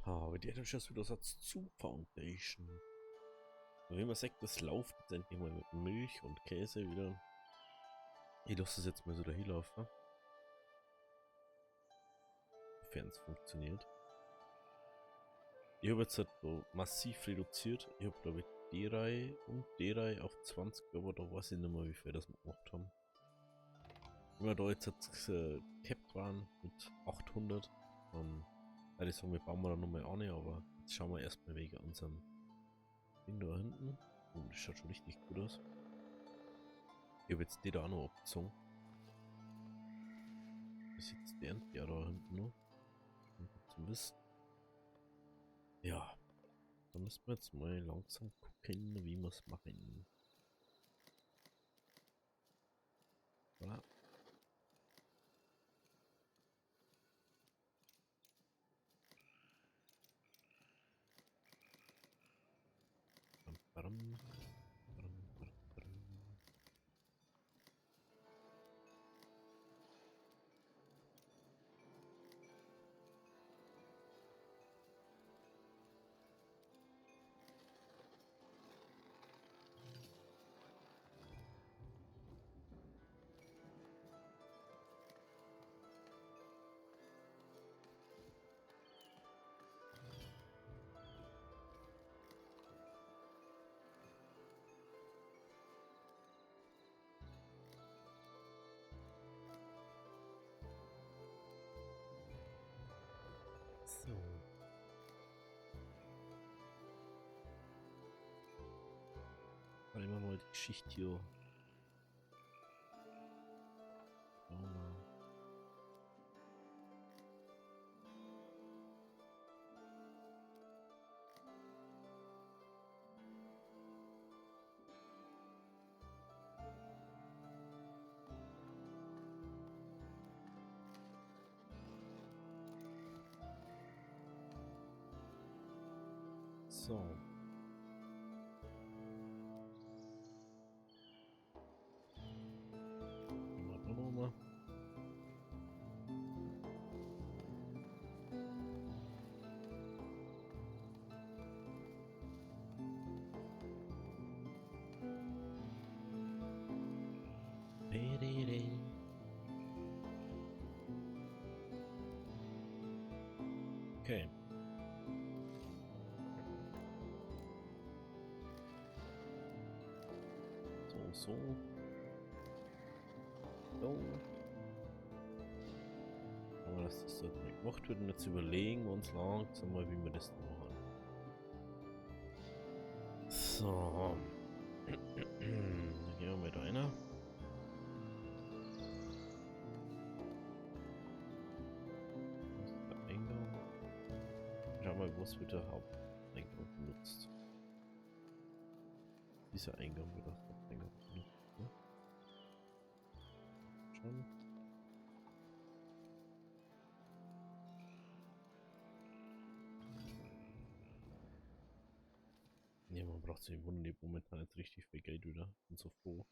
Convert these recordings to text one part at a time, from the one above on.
Aber die hat ja schon wieder Satz zu Foundation. Und wie man sagt, das läuft jetzt endlich mal mit Milch und Käse wieder. Ich lasse es jetzt mal so dahin laufen. Sofern es funktioniert. Ich habe jetzt halt so massiv reduziert. Ich habe glaube ich D-Reihe und D-Reihe auf 20, aber da weiß ich nicht mehr, wie viel das wir gemacht haben. Wenn wir da jetzt gecapped waren mit 800, dann würde ich sagen, wir bauen wir da nochmal an, aber jetzt schauen wir erstmal wegen unserem Ding da hinten. Oh, das schaut schon richtig gut aus. Ich habe jetzt die da auch noch abgezogen. Bis jetzt der ja da hinten noch. Um gut zu wissen. Ja, dann müssen wir jetzt mal langsam gucken, wie wir es machen. Voilà. Bam, bam, bam, bam, bam. So. Dann immer mal die Geschichte hier. Schauen wir mal. So. Dann nochmal. Okay. So. So. Aber dass das dort nicht gemacht wird und jetzt überlegen wir uns langsam mal, wie wir das machen. So. Dann gehen wir mit einer. Das ist der Eingang. Schau mal, was wird der Haupteingang benutzt. Dieser Eingang wird als Haupteingang benutzt. Ne? Schon. Ne, man braucht sich wundern, die momentan jetzt richtig viel Geld wieder. Bin so froh,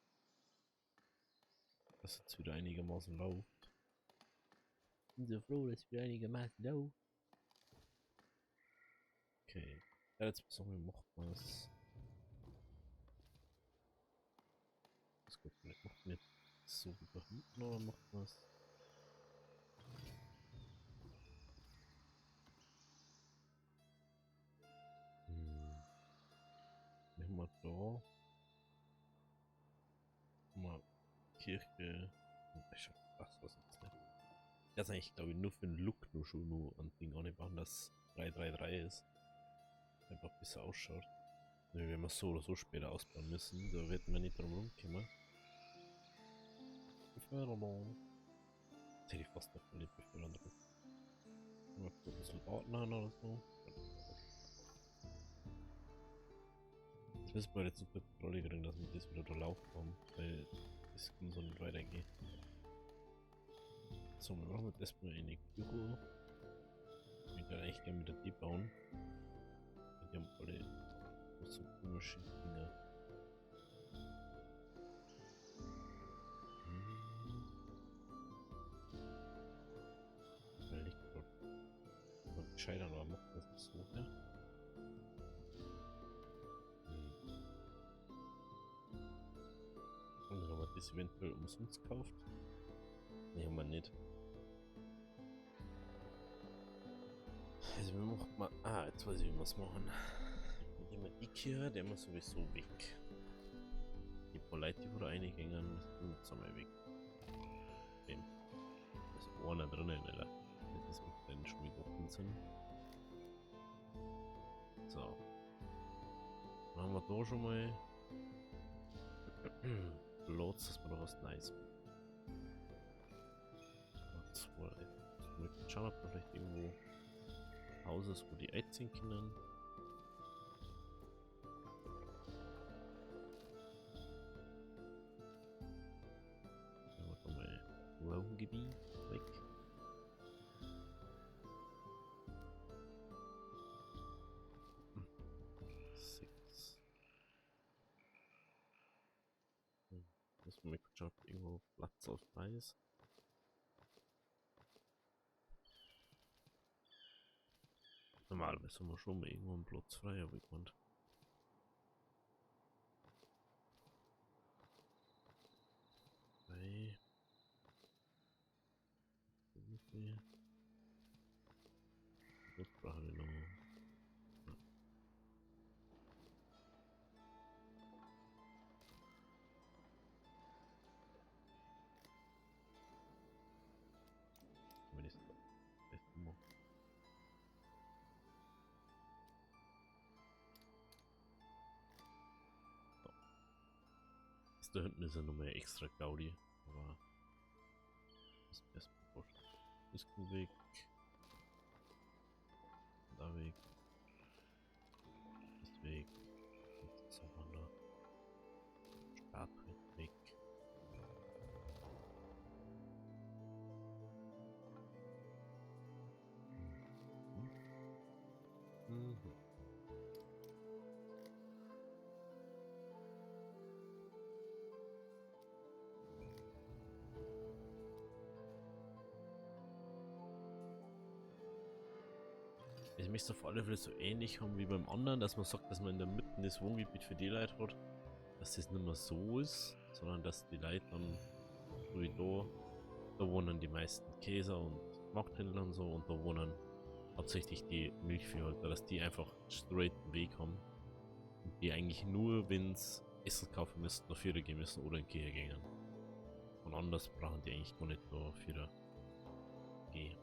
dass jetzt wieder einigermaßen läuft. Bin so froh, dass wieder einigermaßen läuft. Okay. Ja, jetzt müssen wir machen, was. Das gut, vielleicht macht man jetzt so da hinten oder macht man es. Nehmen wir da. Mal Kirche. Ich schaff das was jetzt nicht. Das ist eigentlich, glaube ich, nur für den Look nur schon nur ein Ding anbauen, dass 333 ist. Einfach besser ausschaut. Ne, wenn wir so oder so später ausbauen müssen, da wird man nicht drum rumkommen. Beförderung. Jetzt hätte ich fast noch nicht befördern drin. Mal gucken, ein bisschen Ordner oder so. Jetzt müssen wir jetzt super Kontrolle kriegen, dass wir das wieder da laufen haben, weil das kann so nicht weitergehen. So, wir machen jetzt erstmal eine Büro. Ich würde eigentlich gerne wieder die bauen. Die haben alle so komische Dinge. gescheitert, aber macht das nicht so, ne? Und haben wir das eventuell umsonst gekauft? Ne, haben wir nicht. Also wir machen mal. Ah, jetzt weiß ich, wie wir es machen. Wir nehmen die hier, der muss sowieso weg. Die Polite, die wurde eingegangen, müssen jetzt einmal weg. Okay. Da ist einer drinnen, Alter. Das macht dann schon wieder keinen Sinn. So. Dann haben wir da schon mal Platz, dass wir da was Nice machen. Schauen, ob wir vielleicht irgendwo Hauses, wo die einziehen können. Dann machen wir mal Wohngebiet weg. Sechs. Müssen wir mal kurz schauen, ob irgendwo Platz auf frei ist. Normalerweise haben wir schon mal irgendwo einen Platz frei, aber ich meine. Drei. Das brauchen wir noch. Ja. Wenn ich es best mache. Da hinten ist ja nochmal extra Gaudi, aber das ist erstmal wurscht. Ist gut weg. Da weg. Ist weg. Jetzt ist aber noch Startbrett weg. Mhm. Ich möchte auf alle Fälle so ähnlich haben wie beim anderen, dass man sagt, dass man in der Mitte das Wohngebiet für die Leute hat, dass das nicht mehr so ist, sondern dass die Leute dann, so wie da wohnen die meisten Käser und Markthändler und so, und da wohnen hauptsächlich die Milchviehhalter, dass die einfach straight den Weg haben und die eigentlich nur, wenn sie Essen kaufen müssen, dafür gehen müssen oder in die Kirche gehen. Und anders brauchen die eigentlich gar nicht dafür gehen.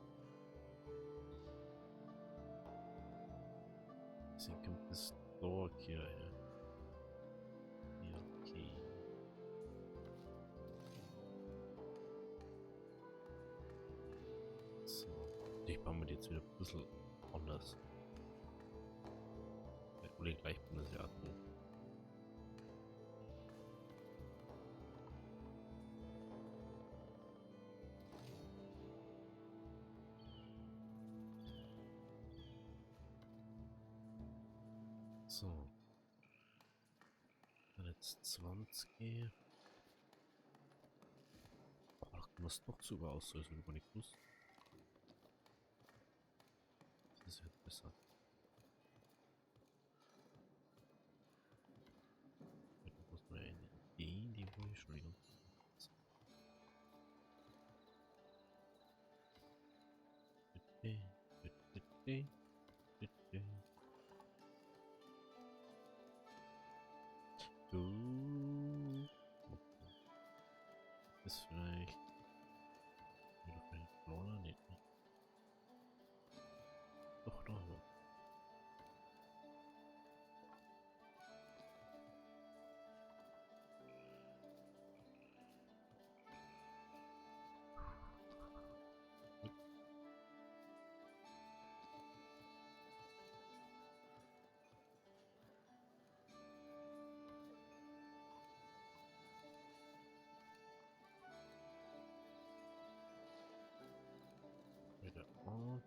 Deswegen kommt das da Kirche. Ja, okay. So. Ich baue mir die jetzt wieder ein bisschen anders. Oder gleich bin das ja auch so. So. Dann jetzt 20. Ach, muss doch sogar auslösen, über nicht gewusst. Das ist jetzt besser. Da muss man ja eine Idee, die wo ich schon die ganze Zeit. Ist vielleicht. Oder vielleicht Brawler? Nee, nicht. Doch, da. Wieder on.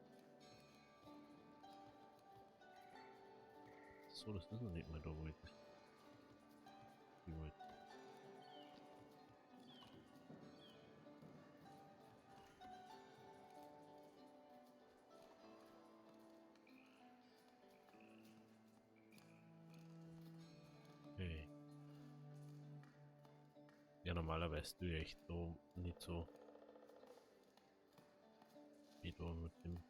So, das ist noch nicht mehr da, wo ich. Die wollte. Ja, normalerweise tue ich echt so nicht so wie du mit dem.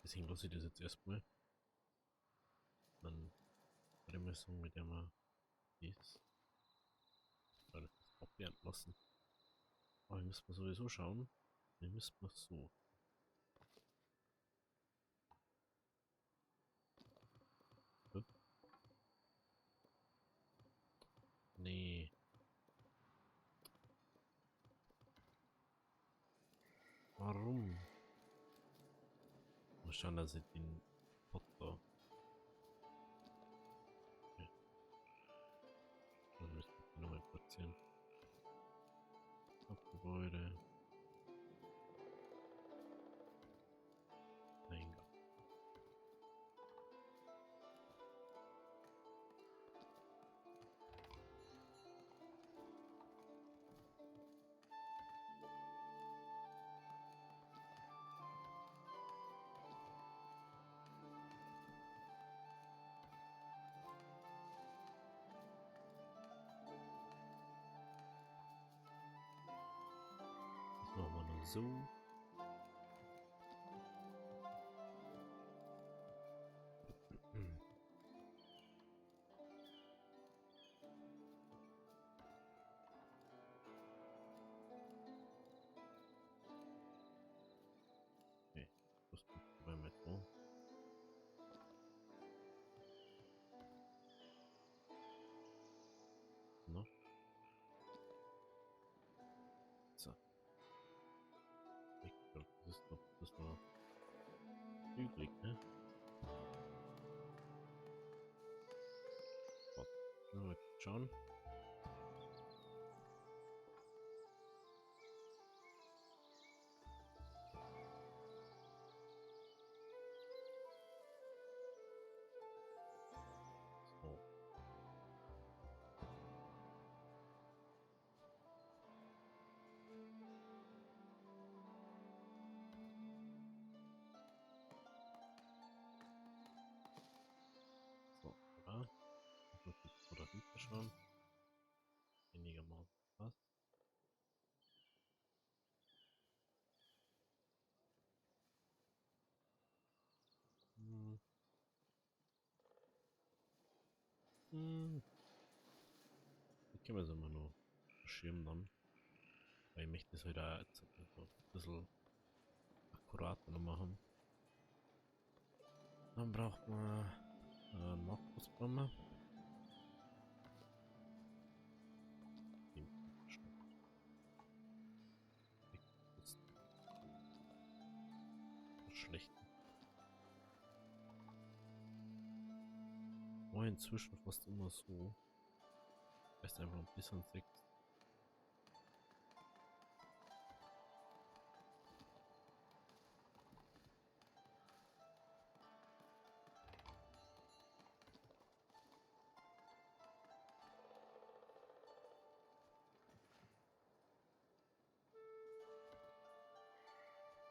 Deswegen lasse ich das jetzt erstmal. Dann werde ich mal sagen, mit der man ist. Weil das abwehren lassen. Aber wir müssen sowieso schauen. Wir müssen so. Hup. Nee. Warum? Mal schauen, dass ich den Pot da. Okay. Dann müssen wir den nochmal platzieren. Gebäude. Eingang. Das machen wir nur so. Hm. Okay. Das ist beim Metro. No. So. Ich glaube, das ist noch übrig, ne? So. Mal schauen. So. So. Ja. Mal kurz so dahinter schauen. Einigermaßen passt. Hm. Hm. Die können wir es immer nur verschieben dann. Weil ich möchte das halt auch jetzt so ein bisschen akkurater noch machen. Dann braucht man Markusbäume. Schlecht. War inzwischen fast immer so. Erst einfach ein bisschen sechs.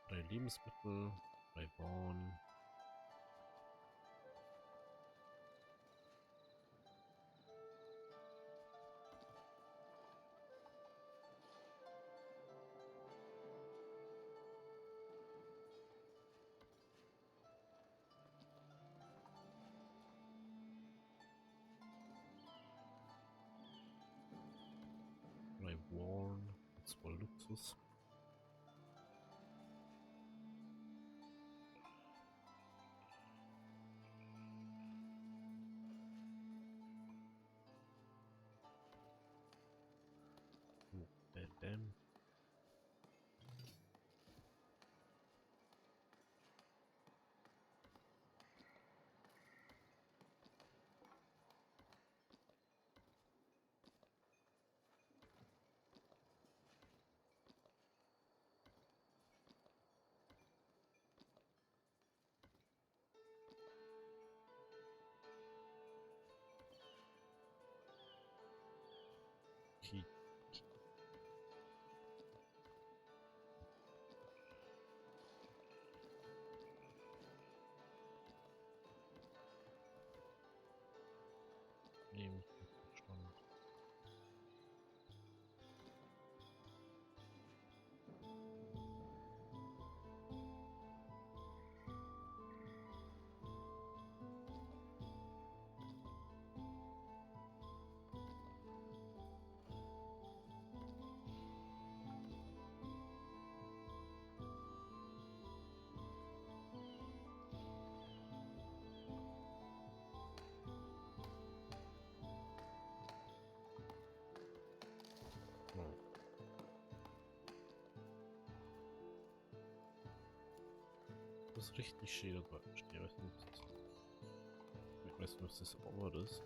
Drei Lebensmittel, drei Bauern. Drei Bauern. Zwei Luxus. Bam. was richtig schön dort steht. Ich weiß nicht, was das Ohr ist.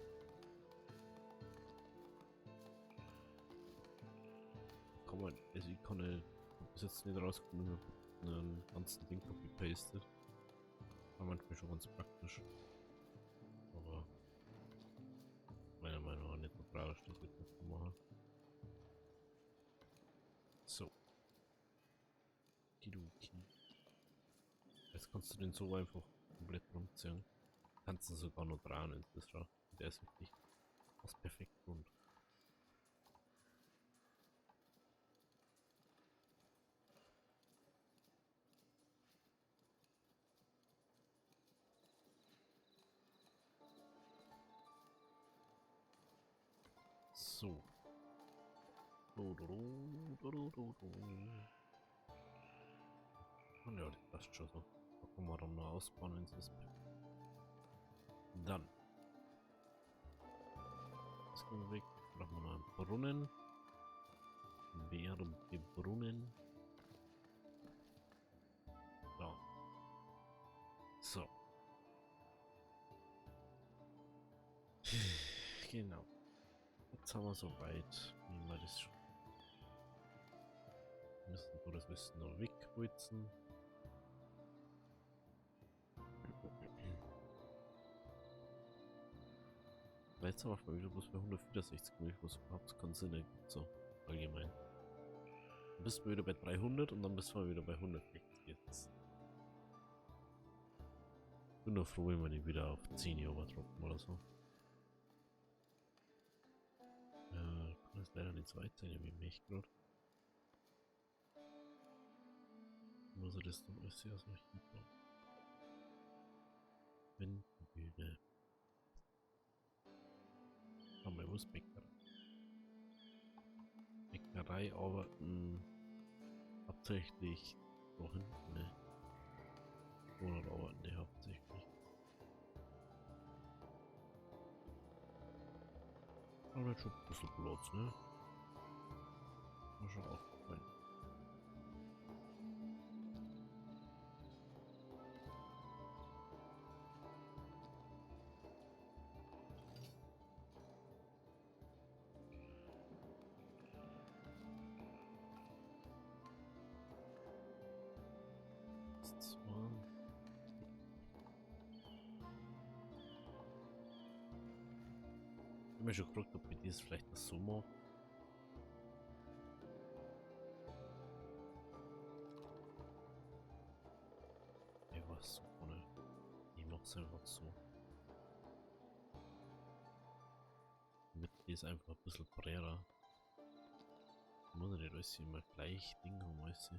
Kann man, also ich kann nicht, bis jetzt nicht rausgekommen, ich habe einen ganzen Ding copy-pasted. War manchmal schon ganz praktisch. Aber meiner Meinung nach nicht so tragisch, das wird nicht machen. So. Kidoki. Jetzt kannst du den so einfach komplett rumziehen. Kannst du sogar noch dran ins Bistra. Der ist wirklich fast perfekt rund. So. Und ja, das passt schon so. Da können wir dann noch ausbauen ins Display. Dann. Das können wir weg. Brauchen wir noch einen Brunnen. Brunnen. Da. So. Genau. Jetzt haben wir soweit, wie wir das schon. Wir müssen noch wegholzen. Jetzt haben wir wieder bloß bei 164 Milch, was überhaupt keinen Sinn ergibt, so allgemein. Dann bist du wieder bei 300 und dann bist du wieder bei 160 jetzt. Bin nur froh, wenn wir die wieder auf 10 übertroppen oder so. Ich kann jetzt leider nicht so weit sein, wie mich gerade. Muss er das dann alles sehr so hinbauen. Windmühle. Haben wir was Bäckerei. Bäckerei arbeiten hauptsächlich da hinten, ne? Oder arbeiten die hauptsächlich. Aber jetzt schon ein bisschen Platz, ne? War schon aufgefallen. Das war... Ich hab mir schon gefragt, ob ich das vielleicht das so mache. Ich weiß so nicht. Ich mach's einfach so. Damit ist einfach ein bisschen breiter. Muss nicht alles immer gleich Ding haben, weißt du?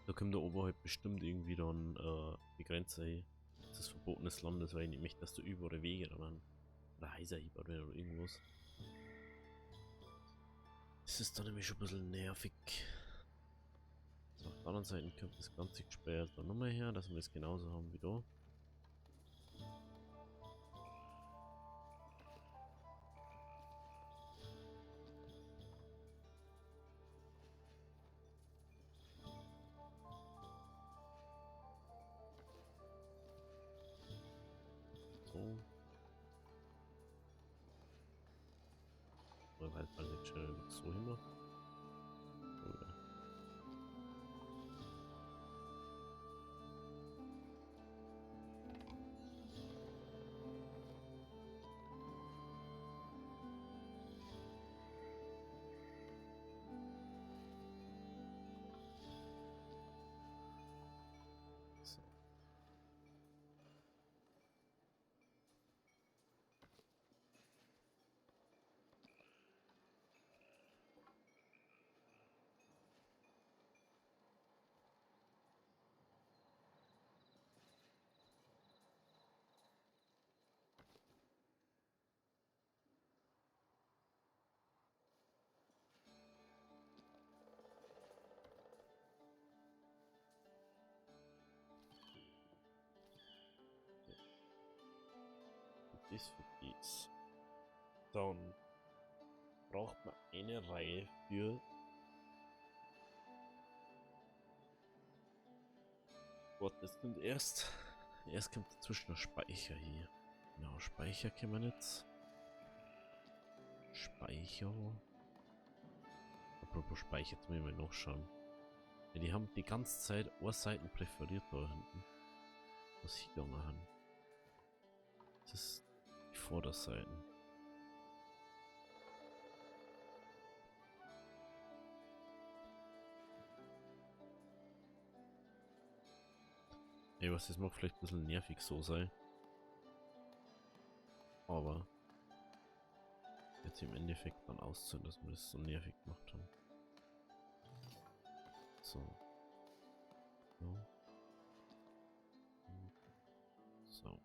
Da kommt da oberhalb bestimmt irgendwie dann die Grenze des verbotenen Landes, weil ich nicht möchte, dass du über oder Wege oder heiser oder irgendwas. Das ist dann nämlich schon ein bisschen nervig. So, auf der anderen Seite kommt das Ganze gesperrt dann nochmal her, dass wir das genauso haben wie da. So. Oder halt mal nicht schnell so hin. Oder. So. das für das. Dann braucht man eine Reihe für Gott, das sind erst kommt dazwischen der Speicher hier. Genau, Speicher können wir jetzt. Speicher. Apropos Speicher, jetzt müssen wir noch schauen. Ja, die haben die ganze Zeit Ohrseiten präferiert da hinten. Was ich da machen. Das ist die Vorderseiten. Ey, was das mag vielleicht ein bisschen nervig so sein. Aber jetzt im Endeffekt dann auszahlen, dass wir das so nervig gemacht haben. So. So. So.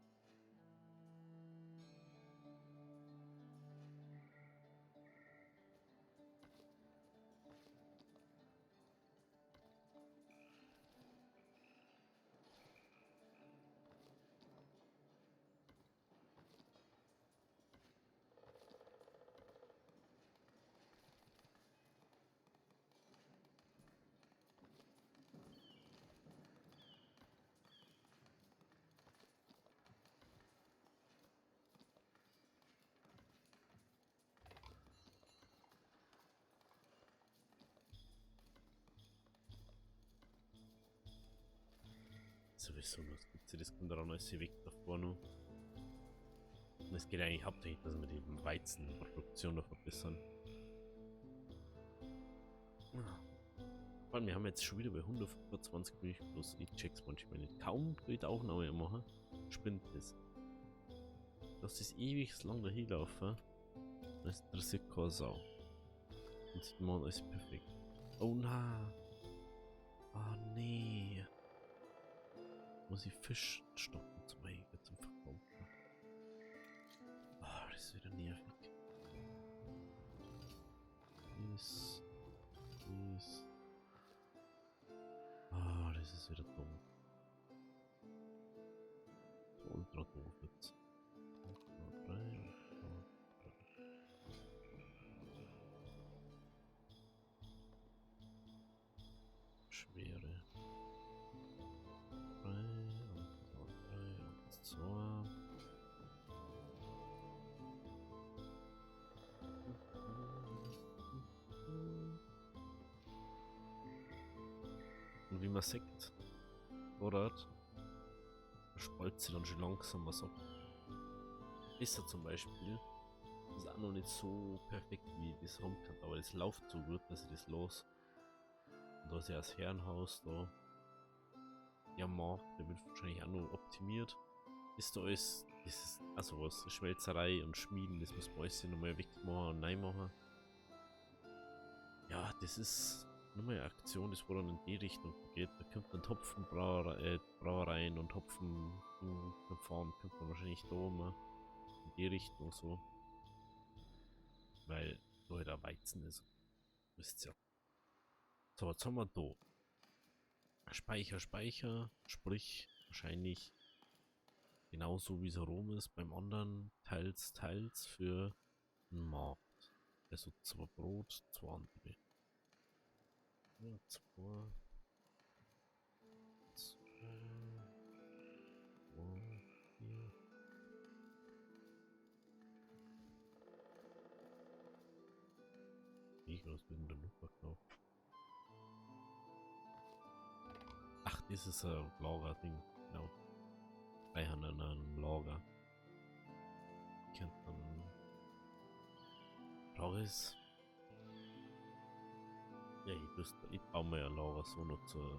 Sowieso, was gibt's ja, das kommt daran alles weg davor noch. Und es geht eigentlich hauptsächlich, dass wir die Weizenproduktion noch verbessern. Vor allem, wir haben jetzt schon wieder bei 125 Milch plus. Ich check's manchmal nicht. Kaum geht auch noch mehr machen. Spinnt das. Das ist ewig lang dahin laufen. Das interessiert keine Sau. Und sieht man alles perfekt. Oh na. Oh nee. Muss ich Fisch stoppen zum Eigen zum Verkaufen. Ah, das ist wieder nervig. Ah, das ist wieder dumm. So ultra doof jetzt. 3. Schwere. 3 und 3 und 2. Und wie man sieht, oder? Spaltet sie dann schon langsam was ab. Ist er zum Beispiel. Das ist auch noch nicht so perfekt wie das rumkommt, aber es läuft so gut, dass ich das los. Und da ist ja das Herrenhaus da. Der Markt, der wird wahrscheinlich auch noch optimiert. Ist da alles, das ist, also was, Schmelzerei und Schmieden, das muss man alles nochmal wegmachen und neu machen. Ja, das ist nochmal eine Aktion, das wo dann in die Richtung geht. Da kommt dann Brauereien und Hopfen fahren, kommt dann wahrscheinlich da mal in die Richtung so. Weil da halt auch Weizen ist. Wisst ihr. So, was haben wir da? Speicher, sprich wahrscheinlich genauso wie es rum ist, beim anderen teils für den Markt. Also 2 Brot, 2 andere. Ja, 2, 4. Ich was wird denn da noch verkauft? Ach, das ist ein Lager-Ding, genau. Bei einem Lager. Kennt man. Frage ist. Ja, ich baue mir ein Lager so noch zur.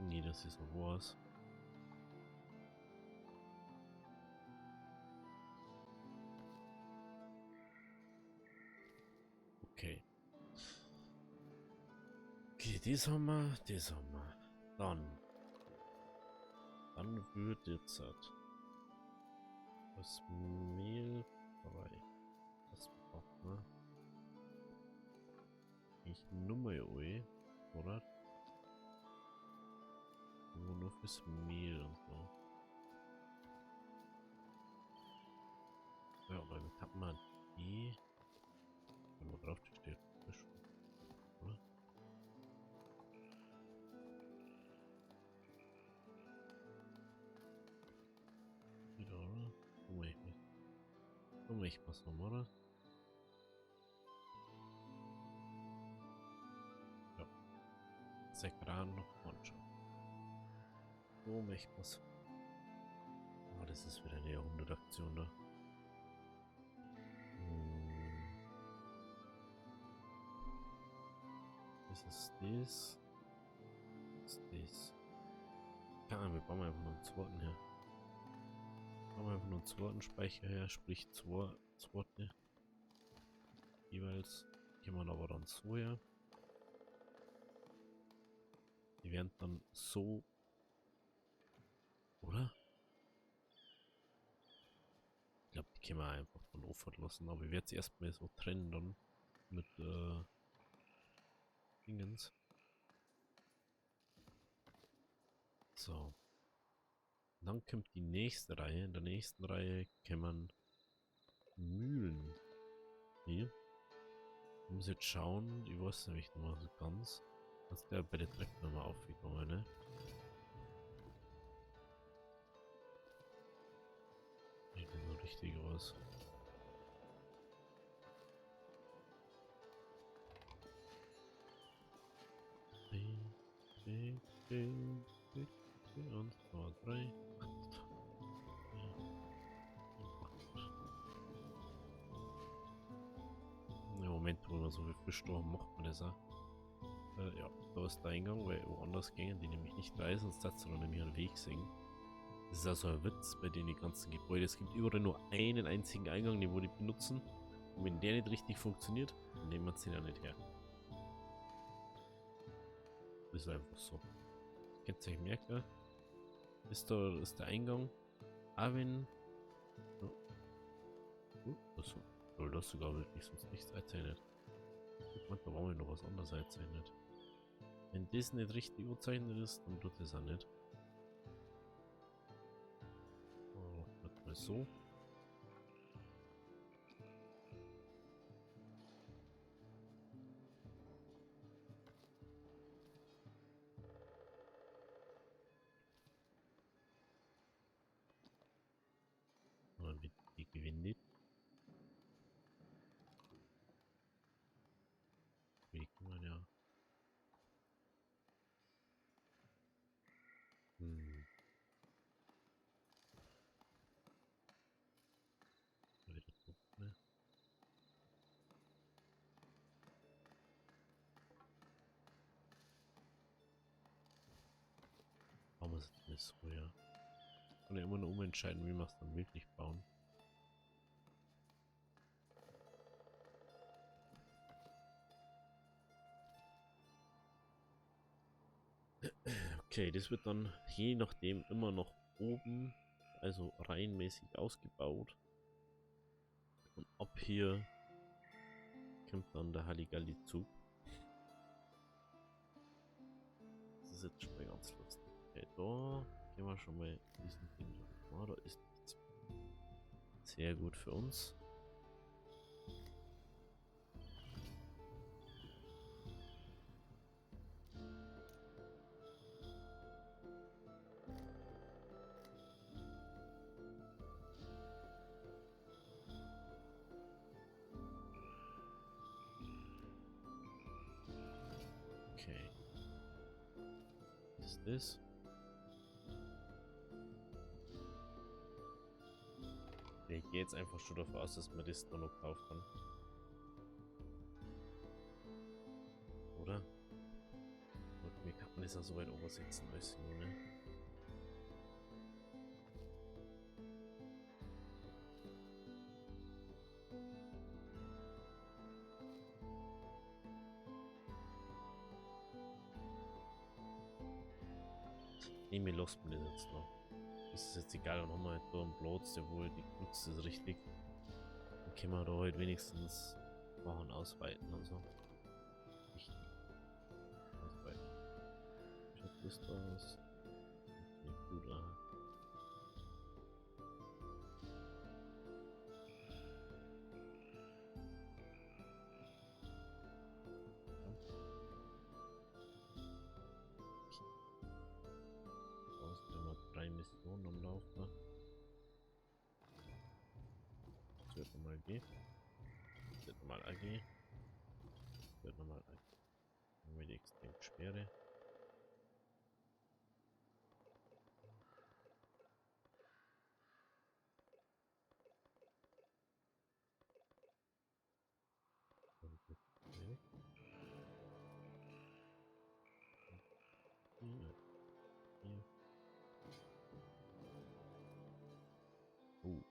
Nee, das ist noch was. Okay. Okay, das haben wir, das haben wir. Dann wird jetzt das Mehl frei. Das braucht man. Ich nummer euch, oder? Nur fürs Mehl und so. So, jetzt hat man die. Wenn man drauf steht. Oder? Wieder, oder? So mache ich was noch, oder? Ja. 6 Grad noch Mannschaft. So mache ich was. Oh, das ist wieder eine Jahrhundertaktion da. Das ist das. Das ist das. Ja, wir bauen einfach nur einen zweiten her. Bauen wir einfach nur einen zweiten Speicher her, sprich zweite. Jeweils gehen wir aber dann so her. Die werden dann so. Oder? Ich glaube, die können wir einfach von Offert lassen, aber ich werde es erstmal so trennen dann mit Dingens. So. Dann kommt die nächste Reihe. In der nächsten Reihe kämen Mühlen. Hier. Ich muss jetzt schauen, ich weiß nämlich noch mal so ganz. Was der bei der Treppe nochmal aufgegangen, ne? Sieht das so richtig aus. Und 2, 3. Im Moment, wo man so viel Frischsturm macht man das auch. Ja, da ist der Eingang, weil woanders gehen die nämlich nicht rein, sonst hat sie dann nämlich einen Weg sehen. Das ist also ein Witz bei den ganzen Gebäuden. Es gibt überall nur einen einzigen Eingang, den wo die benutzen. Und wenn der nicht richtig funktioniert, dann nehmen wir den ja nicht her. Das ist einfach so. Könnt ihr euch merken, ist der Eingang. Aber wenn. Das soll das sogar wirklich sonst nichts erzählt. Manchmal brauchen wir noch was anderes erzählt. Wenn das nicht richtig gezeichnet ist, dann tut das auch nicht. Oh, mal so. Dann wird die gewendet. Wie kann man ja. Wieder drauf, ne? Bauen wir es nicht so, ja. Kann ja immer nur umentscheiden, wie wir es dann wirklich bauen. Okay, das wird dann je nachdem immer noch oben, also reihenmäßig ausgebaut. Und ab hier kommt dann der Halligalli-Zug. Das ist jetzt schon mal ganz lustig. Okay, da gehen wir schon mal diesen Ding durch. Oh, da ist nichts. Sehr gut für uns. Okay. Was ist das? Ich gehe jetzt einfach schon davon aus, dass man das da noch kaufen kann. Oder? Und mir kann man das auch so weit übersetzen als so, ne? Nee, mir lässt man das jetzt noch. Das ist jetzt egal, dann haben wir halt da einen Platz, der wohl die nutzt das richtig. Dann können wir da halt wenigstens machen, ausweiten und so. Wichtig. Ausweiten. Schaut das da aus? Sieht gut aus. wird nochmal G. Wird nochmal AG. Wird nochmal AG. Dann haben wir die extrem schwere. Hier. Hier. Oh.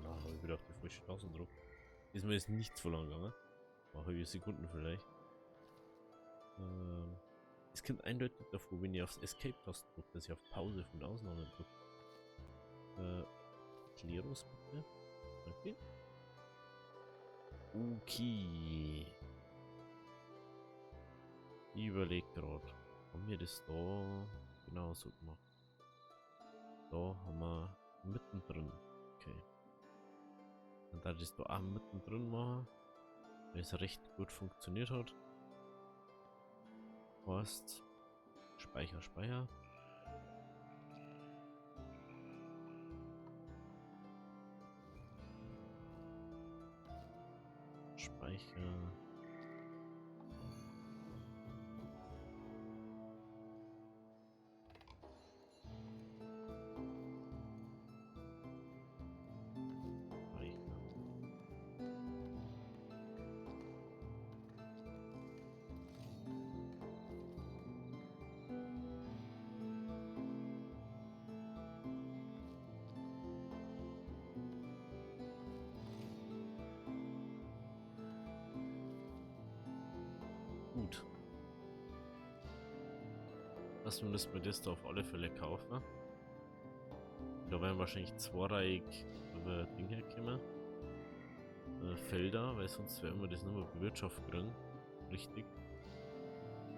Na, habe ich wieder auf die falsche Tasten gedrückt. Diesmal ist nichts verloren gegangen. Eine halbe Sekunden vielleicht. Es kommt eindeutig davor, wenn ihr aufs Escape-Tasten drückt, dass ihr auf Pause von der Ausnahme drückt. Klerus bitte. Okay. Okay. Ich überleg gerade. Haben wir das da genau so gemacht? Da haben wir mittendrin. Okay. Und da das da auch mittendrin machen, weil es recht gut funktioniert hat. Heißt Speicher, Speicher. Speicher. Gut. Lassen wir das bei das da auf alle Fälle kaufen. Da werden wahrscheinlich zweireihig über Dinge kommen. Felder, weil sonst werden wir das nicht mehr bewirtschaften können. Richtig.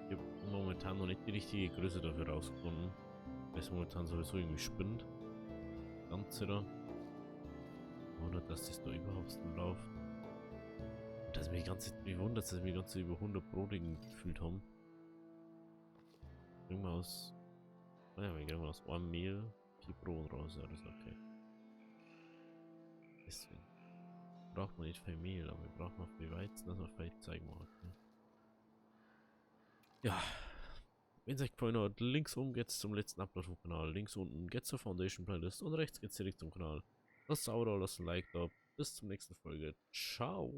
Ich habe momentan noch nicht die richtige Größe dafür rausgefunden. Weil es momentan sowieso irgendwie spinnt. Ganze da. Oder dass das da überhaupt so läuft. Und dass mich wundert, dass wir ganze über 100 Brodigen gefühlt haben. Kriegen wir aus. Naja, wir kriegen aus einem Mehl 4 Brot raus, ja, das ist okay. Deswegen braucht man nicht viel Mehl, aber wir brauchen noch viel Weizen, dass wir vielleicht zeigen machen können. Ja, wenn es euch gefallen hat, links oben geht's zum letzten Upload vom Kanal, links unten geht's zur Foundation Playlist und rechts geht's direkt zum Kanal. Lasst ein Abo da, lasst ein Like da. Bis zur nächsten Folge. Ciao.